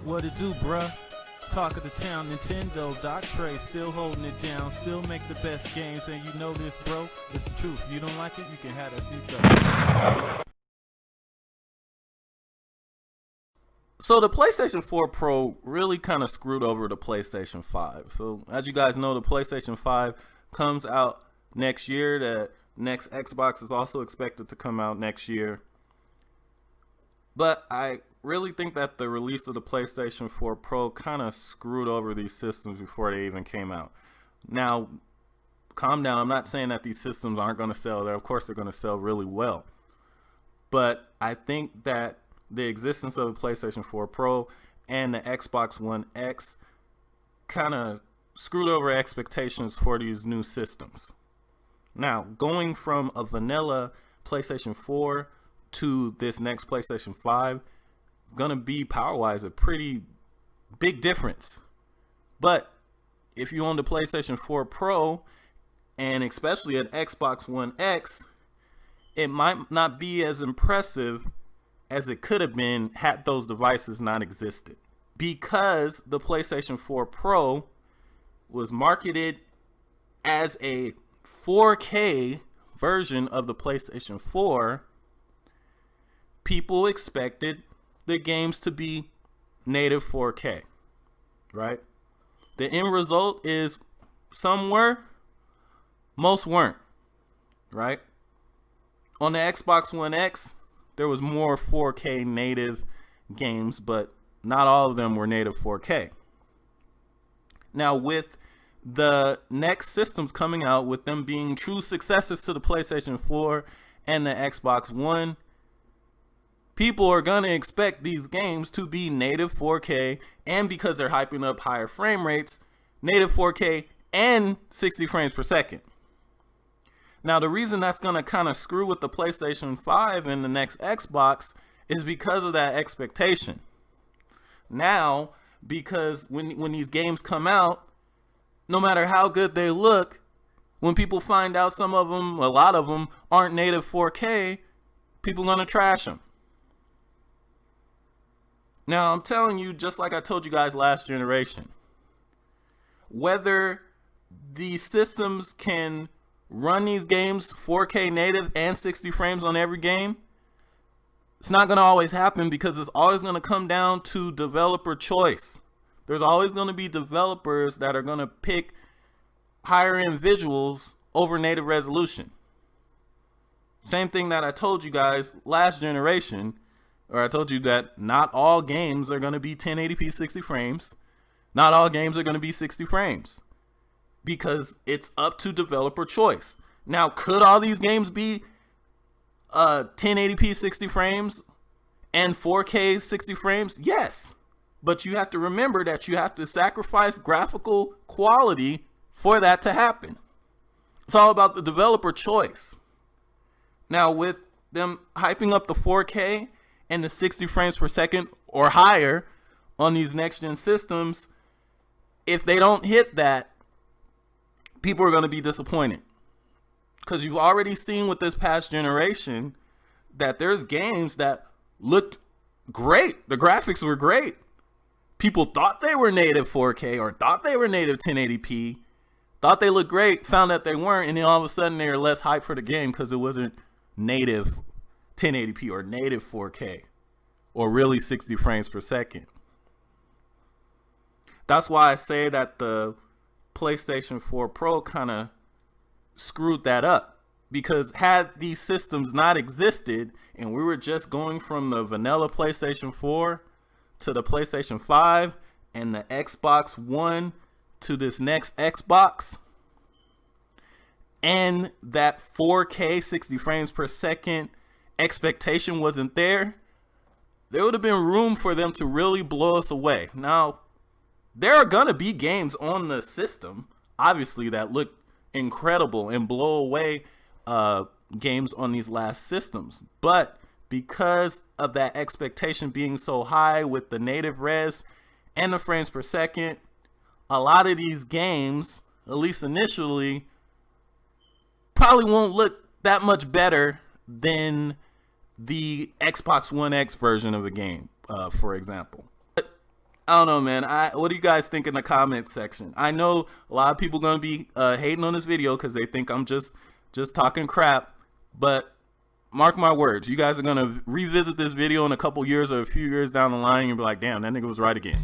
What it do, bruh? Talk of the town, Nintendo, Doc Trey still holding it down, still make the best games, and you know this, bro. It's the truth. If you don't like it, you can have that seatbelt. So the PlayStation 4 Pro really kind of screwed over the PlayStation 5. So as you guys know, the PlayStation 5 comes out next year. The next Xbox is also expected to come out next year. But I really think that the release of the PlayStation 4 Pro kind of screwed over these systems before they even came out. Now, calm down. I'm not saying that these systems aren't going to sell. Of course, they're going to sell really well. But I think that the existence of the PlayStation 4 Pro and the Xbox One X kind of screwed over expectations for these new systems. Now, going from a vanilla PlayStation 4 to this next PlayStation 5 is going to be power-wise a pretty big difference. But if you own the PlayStation 4 Pro and especially an Xbox One X, it might not be as impressive as it could have been had those devices not existed, because the PlayStation 4 Pro was marketed as a 4K version of the PlayStation 4. People expected the games to be native 4K, right? The end result is some were, most weren't, right? On the Xbox One X, there was more 4K native games, but not all of them were native 4K. Now, with the next systems coming out, with them being true successors to the PlayStation 4 and the Xbox One, people are going to expect these games to be native 4K, and because they're hyping up higher frame rates, native 4K and 60 frames per second. Now, the reason that's going to kind of screw with the PlayStation 5 and the next Xbox is because of that expectation. Now, because when these games come out, no matter how good they look, when people find out some of them, a lot of them, aren't native 4K, people are going to trash them. Now, I'm telling you, just like I told you guys last generation, whether these systems can run these games 4K native and 60 frames on every game, it's not going to always happen, because it's always going to come down to developer choice. There's always going to be developers that are going to pick higher end visuals over native resolution. Same thing that I told you guys last generation, or I told you that not all games are going to be 1080p 60 frames. Not all games are going to be 60 frames, because it's up to developer choice. Now, could all these games be 1080p 60 frames and 4K 60 frames? Yes. But you have to remember that you have to sacrifice graphical quality for that to happen. It's all about the developer choice. Now, with them hyping up the 4K and the 60 frames per second or higher on these next-gen systems, if they don't hit that, people are going to be disappointed, because you've already seen with this past generation that there's games that looked great. The graphics were great. People thought they were native 4K or thought they were native 1080p, thought they looked great, found that they weren't, and then all of a sudden they were less hyped for the game because it wasn't native 1080p or native 4K or really 60 frames per second. That's why I say that the PlayStation 4 Pro kind of screwed that up, because had these systems not existed and we were just going from the vanilla PlayStation 4 to the PlayStation 5 and the Xbox One to this next Xbox, and that 4K 60 frames per second expectation wasn't there, there would have been room for them to really blow us away. Now, there are going to be games on the system, obviously, that look incredible and blow away games on these last systems. But because of that expectation being so high with the native res and the frames per second, a lot of these games, at least initially, probably won't look that much better than the Xbox One X version of a game, for example. But I don't know, man. What do you guys think in the comments section? I know a lot of people gonna be hating on this video because they think I'm just talking crap. But mark my words, you guys are gonna revisit this video in a couple years or a few years down the line and be like, damn, that nigga was right again.